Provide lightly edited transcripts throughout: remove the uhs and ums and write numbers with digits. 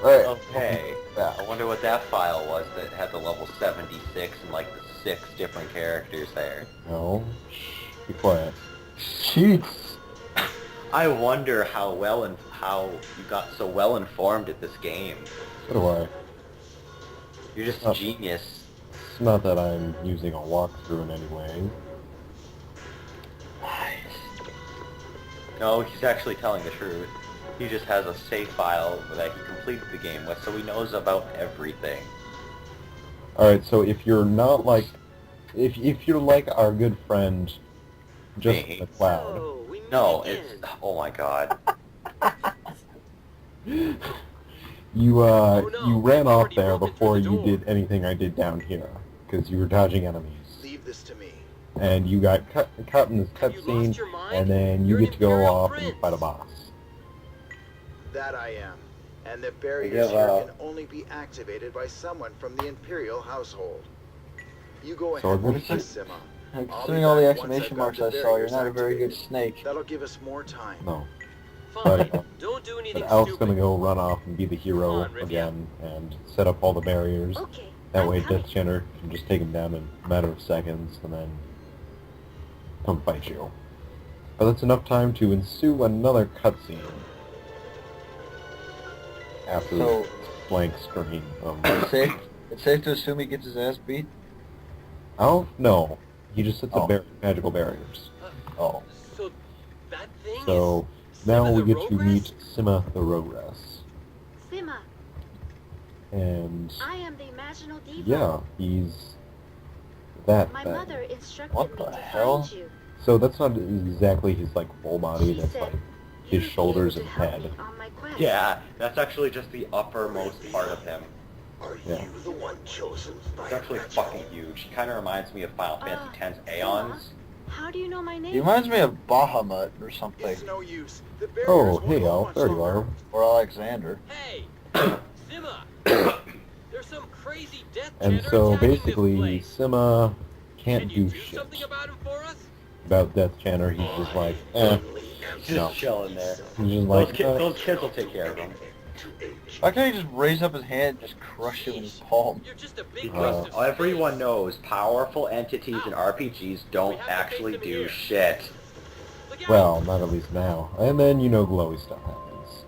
Right. Okay. Yeah. I wonder what that file was that had the level 76 and like the 6 different characters there. No. Shh. Be quiet. Cheats. I wonder how you got so well informed at this game. So do I. You're just a Oh. genius. It's not that I'm using a walkthrough in any way. No, he's actually telling the truth. He just has a save file that he completed the game with, so he knows about everything. Alright, so if you're not like... If you're like our good friend, just Me? the cloud... So, we meet No, again. it's... Oh my god. You, no, you ran I've off already there broken before through the you door. did anything I did down here, because you were dodging enemies. Leave this to me. And you got caught in this Have you cutscene, lost your mind? and then you You're an get to go Imperial off prince. and fight a boss. That I am. And the barriers give here up. can only be activated by someone from the Imperial household. You go So ahead what with is me, it? Sima. Considering all the exclamation marks I saw, you're not a very good snake. That'll give us more time. No. Fine. But, Don't do anything But Al's stupid. gonna go run off and be the hero Come on, Rivia. again, and set up all the barriers. Okay. That I'm way coming. Deathchater can just take him down in a matter of seconds, and then come fight you. But that's enough time to ensue another cutscene. After So- this blank screen. It's safe to assume he gets his ass beat? Oh, no. He just sets Oh. up magical barriers. Oh. So, that thing So, is... now Sima we the get to Rogress? meet Sima the Rogress. Sima, And, I am the Imaginal Diva. yeah, he's that My thing. mother instructed What me the to hell? find you. So that's not exactly his, like, full body, She that's, said like, you'd his be shoulders able and to help head. me on my quest. Yeah, that's actually just the uppermost part of him. Are Yeah. you the one chosen by It's actually fucking huge. He kind of reminds me of Final Fantasy X's Aeons. How do you know my name? He reminds me of Bahamut or something. It's no use. The barriers Oh, won't hey hold Al, much there you longer. are. Or Alexander. Hey! Sima! There's some crazy Deathchater And so attacking this basically, place. Sima can't Can you do do shit something about him for us? about Deathchater. He's just like, eh. He's just No. chilling there. He's just like, Those kids will take care of him. Why can't he just raise up his hand and just crush him in his palm? You're just a big Uh, waste of space. Everyone knows powerful entities in RPGs don't actually do shit. Look out. well, not at least now. And then, you know, glowy stuff happens.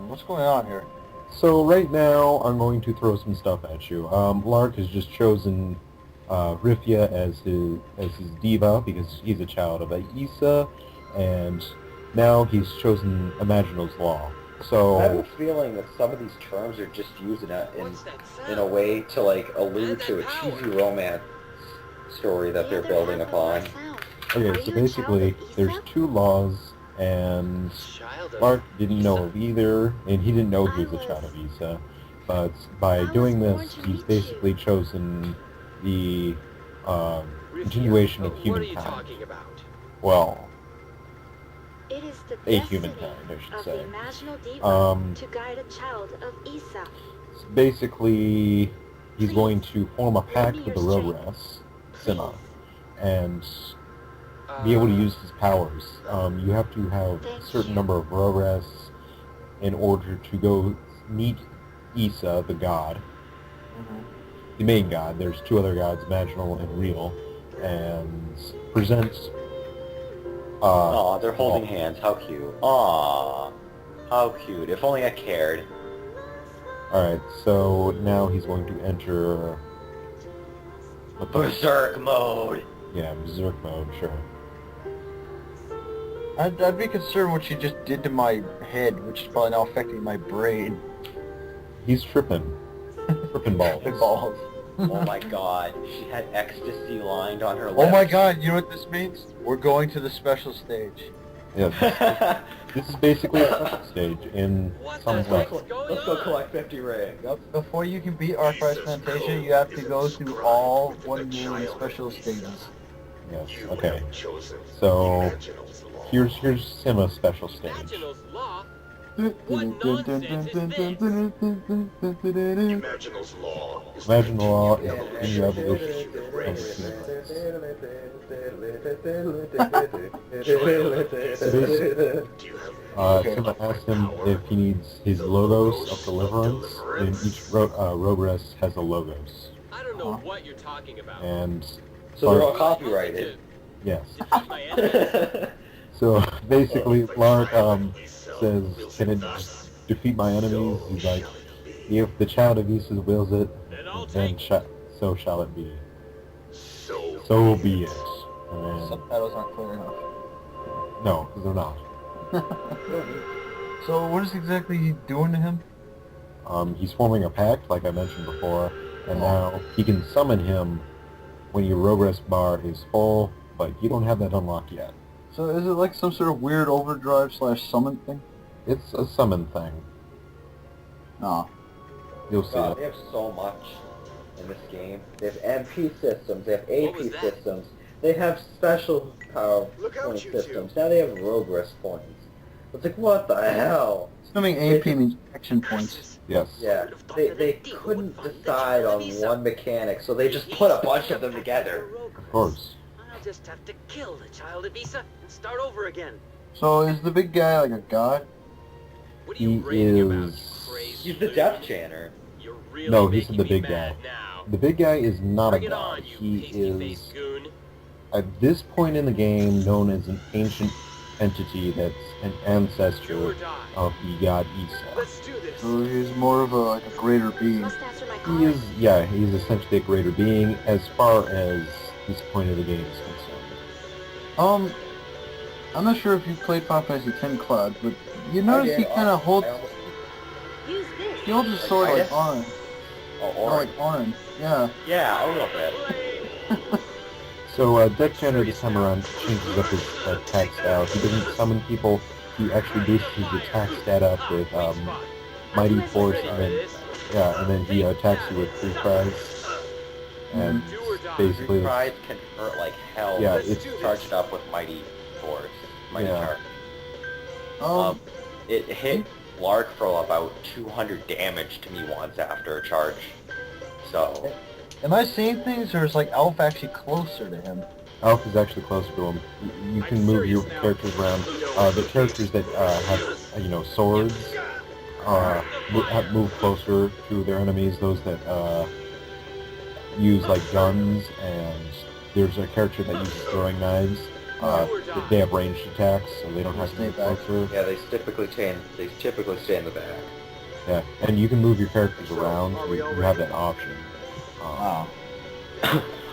What's going on here? So right now, I'm going to throw some stuff at you. Lark has just chosen Rifia as his diva because he's a child of Aisa, and now he's chosen Imaginal's Law. I have a So feeling that some of these terms are just used in What's that a sound? way to like allude to a cheesy romance story that they're The building other half upon. of my sound. okay, Are so you a child basically, of there's Isa? 2 laws, and Child of Lark didn't know of either, and he didn't know he I was a child was- of Isa. But by I was doing born this, to he's meet basically you. chosen the Rifia. continuation of What are you humankind. talking about? Well, It is the a destiny humankind, I should of say. the Imaginal Diva Um, to guide a child of Isa. Basically, he's Please, going to form a lend pact me with the your Rogress, Sima, Please. and be able to Uh, use his powers. You have to have a Thank certain you. number of Rogress in order to go meet Isa, the god, the main god. There's 2 other gods, Imaginal and Real, and present. Aw, they're holding hands. How cute. Aw, how cute. If only I cared. Alright, so now he's going to enter... What the... Berserk mode. Yeah, Berserk mode, sure. I'd be concerned what she just did to my head, which is probably now affecting my brain. He's tripping. Tripping balls. Big balls. Oh my god, she had ecstasy lined on her lips. Oh my god, you know what this means? We're going to the special stage. Yeah, this is basically a second stage in What some the way. heck's going Let's go on? collect 50 rings. Before you can beat Arthritis Fantasia, you have to go through all 1 million special stages. Yes, okay. So, here's Sima's special stage. Imaginal's law? What nonsense is this? Imaginal's law is Imagine the law is any evolution of and disintegrates. Sima asks him if he needs his logos of deliverance, and each Rogress has a logos. I don't know what you're talking about. And So they're all Lark, copyrighted. yes. Defeat my enemies. So basically, Lark says, "Can it just defeat my enemies?" He's like, "If the child of Issa wills it, Then I'll then take so shall it be. So be it." And then, Subtitles aren't clear enough. no, they're not. So what is exactly he doing to him? He's forming a pact, like I mentioned before, and now he can summon him when your Rogress bar is full, but you don't have that unlocked yet. So is it like some sort of weird overdrive / summon thing? It's a summon thing. No. You'll see God, it. they have so much in this game. They have MP systems, they have What was AP that? systems, they have special power Look out, point you two. systems, now they have Rogress points. It's like, what the hell? Assuming AP means action points. Yes. Yeah, they couldn't decide on one mechanic, so they just put a bunch of them together. Of course. I'll just have to kill the child of Issa and start over again. So is the big guy like a god? What are you He raving about, you is- crazy He's the Deathchater. You're really No, he's making the me big mad guy. now. The big guy is not a Bring it god. on, you He pasty-faced is, goon. at this point in the game, known as an ancient entity that's an Do or ancestor die. of the god Issa. Let's do this. So he's more of a greater being. Must answer my He call. is, yeah, he's essentially a greater being as far as this point of the game is concerned. I'm not sure if you played Final Fantasy X, Cloud, but you notice he kind of holds, Use this. he holds his sword I like guess- Arn. Oh, Or like Arn. Yeah. Yeah, a little bit. So Deathchater this time around changes up his attack style. He doesn't summon people, he actually boosts his attack stat up with Mighty Force, and then he attacks you with Free Cries. And Do or die. basically, Free Pride can hurt like hell. Yeah, It's it's- charged up with Mighty Force. Mighty Yeah. Charge. It hit Lark for about 200 damage to me once after a charge. So, Am I seeing things, or is like Elf actually closer to him? Alf is actually closer to him. You can move your characters around. The characters that have, swords, move closer to their enemies. Those that use like guns, and there's a character that uses throwing knives. They have ranged attacks, so they don't have to move closer. yeah, they typically stay in the back. Yeah, and you can move your characters around. You have that option. Wow.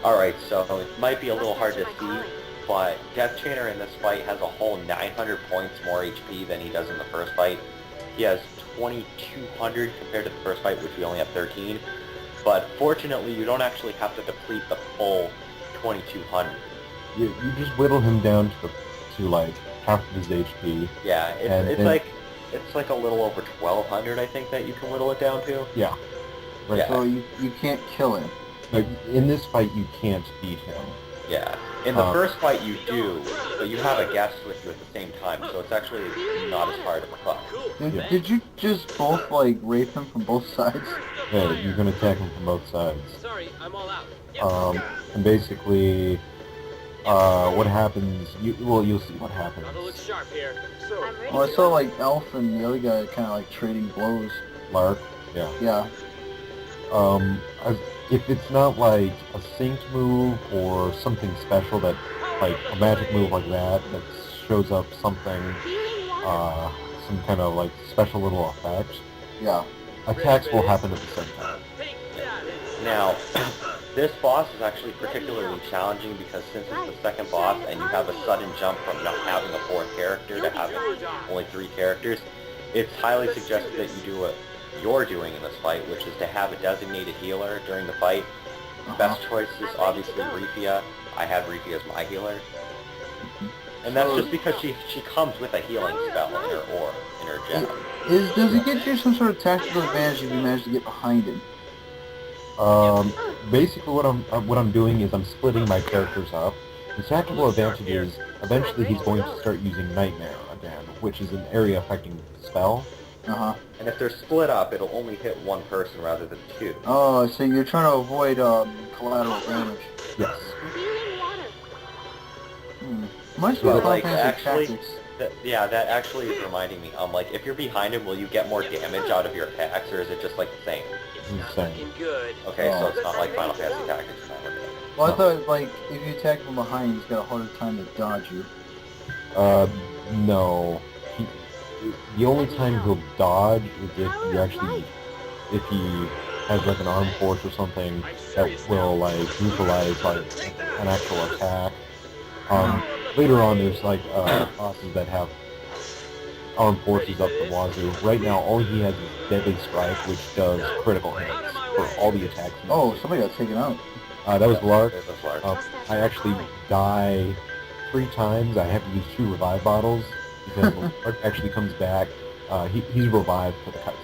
Alright, so it might be a little hard to see, but Deathchater in this fight has a whole 900 points more HP than he does in the first fight. He has 2,200 compared to the first fight, which we only have 13. But fortunately, you don't actually have to deplete the full 2,200. You just whittle him down to like half of his HP. Yeah, And it's then- like a little over 1,200, I think, that you can whittle it down to. Yeah. Right. Yeah. So you can't kill him. But in this fight, you can't beat him. Yeah. In the Uh, first fight, you do, but you have a guest with you at the same time, so it's actually not as hard of a fight. Cool. Yeah. Did you just both like rape him from both sides? Yeah, you can attack him from both sides. Sorry, I'm all out. Yep. And basically, what happens? You'll see what happens. Gotta look sharp here. So, I'm ready. Well, I saw like Elf and the other guy kind of like trading blows. Lark. Yeah. Yeah. If it's not like a synced move or something special that, like a magic move like that shows up something, Healing water. some kind of like special little effect, Yeah. attacks will happen at the same time. take that. Now, this boss is actually particularly challenging because since it's the second boss and you have a sudden jump from not having a fourth character to having only 3 characters, it's highly suggested that you do what you're doing in this fight, which is to have a designated healer during the fight. Best choice is obviously Rifia. I have Rifia as my healer. And that's just because she comes with a healing spell in her gem. Does it get you some sort of tactical advantage if you manage to get behind him? Basically, what I'm doing is I'm splitting my characters up. The tactical advantage is eventually he's going to start using Nightmare again, which is an area-affecting spell. Uh-huh. And if they're split up, it'll only hit one person rather than 2. Oh, so you're trying to avoid collateral damage. Yes. Healing water. Reminds me But of like Fantasy actually, Tactics. that actually is reminding me. Like if you're behind him, will you get more damage out of your attacks, or is it just like the same? It's Insane. not looking good. Okay, so Oh. it's not like Final Fantasy Tactics. It's not looking good. Well, I thought, like, if you attack from behind, he's got a harder time to dodge you. No. The only time he'll dodge is if you actually, if he has like an armed force or something that will like neutralize like an actual attack. Later on, there's like bosses that have armed forces up the wazoo. Right now, all he has is Deadly Strike, which does critical hits for all the attacks. Oh, somebody got taken out. That was Lark. That's Lark. I actually die 3 times. I have to use 2 revive bottles because when Lark actually comes back, he's revived for the cutscene.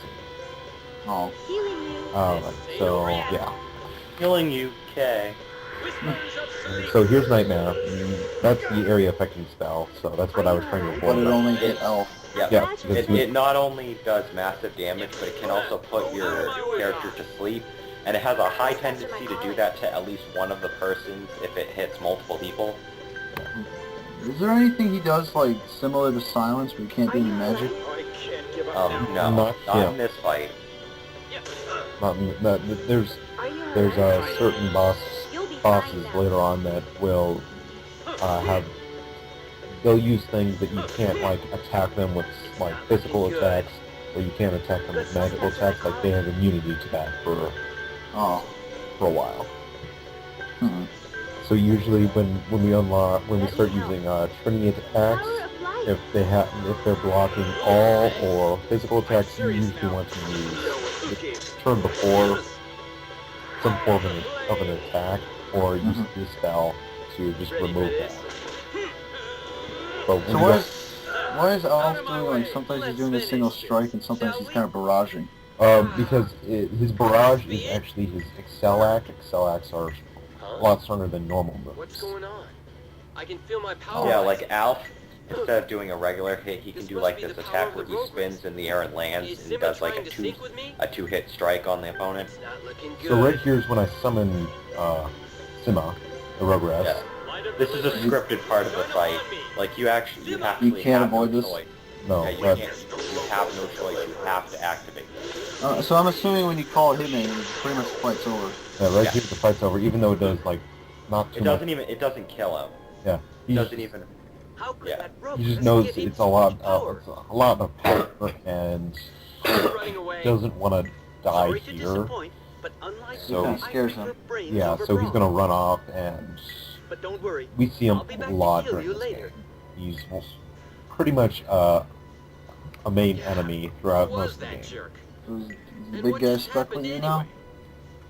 Oh. Healing you. So yeah. Killing you, K. So here's Nightmare. That's the area affecting spell. So that's what I was trying to But it avoid. only hit Elf. Yeah. Yeah. It not only does massive damage, but it can also put your character to sleep, and it has a high tendency to do that to at least one of the persons if it hits multiple people. Is there anything he does, like, similar to Silence, where you can't do any magic? No, Not- not yeah. in this fight. There's Are you certain You'll be bosses fine now. later on that will they'll use things that you can't like attack them with like physical attacks, or you can't attack them with magical attacks. Like they have immunity to that for Oh. a while. Hmm. So usually when we start using Trinity attacks, Power of life. if they're blocking all or physical attacks, you usually want to use turn before some form of an attack, or use the spell to just remove that. But So why is Elf doing, like, sometimes he's doing a single strike and sometimes he's kind of barraging? because his barrage is actually his Accellac. Accellacs are a lot stronger than normal moves. What's going on? I can feel my power. Yeah, like Alf, instead of doing a regular hit, he can do like this attack where he spins in the air and lands and does like a 2-hit strike on the opponent. It's not looking good. So right here is when I summon Sima, the Rogress. Yeah. This is a scripted part of the fight. Like you actually You have can't no avoid this? choice. No, Yeah, you but can't. You have no choice. You have to activate. So I'm assuming when you call Hitman, pretty much the fight's over. yeah, right Yeah. here the fight's over. Even though it does like not too It much. doesn't even. It doesn't kill him. Yeah, It he doesn't just, even. How could Yeah. that rope he just get knows in it's so a lot much power? of power, and Running away. doesn't want to die Sorry to here. disappoint, but unlike So- Kinda scares him. your brain's Yeah, so he's overgrown. gonna run off, and But don't worry. we see him I'll be back a to lot kill during you this later. game. He's pretty much a main enemy throughout Who most was of the that game. jerk? Is the And big what guy just stuck with happened you now? anyway?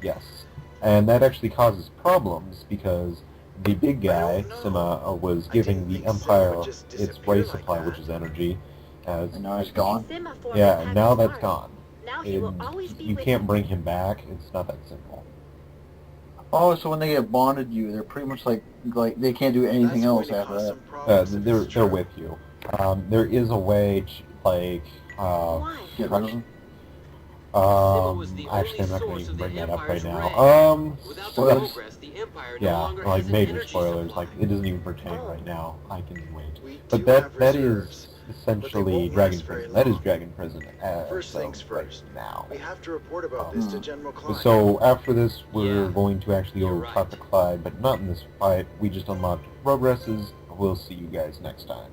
Yes, and that actually causes problems because the big guy, Sima, was giving the Empire its ray supply, which is energy. As And now he's gone? Sima formed Yeah, a now pact that's with gone. Now he will And always be you with can't us. bring him back. It's not that simple. Oh, so when they get bonded you, they're pretty much like they can't do anything else after that. They're with you. There is a way to like Why? Get rid of them? actually I'm not going to even bring that up right now. Without the Spoilers. Rogress, the Empire no Yeah, longer like has an major energy spoilers. supply. Like it doesn't even pertain right now. I can wait. We But do that have that reserves, is but they essentially won't Dragon last very Prison. That is long. Dragon Prison as First things of right first. now. We have to report about this to General Klein. So after this, we're Yeah, going to actually go you're talk to Clyde, but not in this fight. We just unlocked Rogresses. We'll see you guys next time.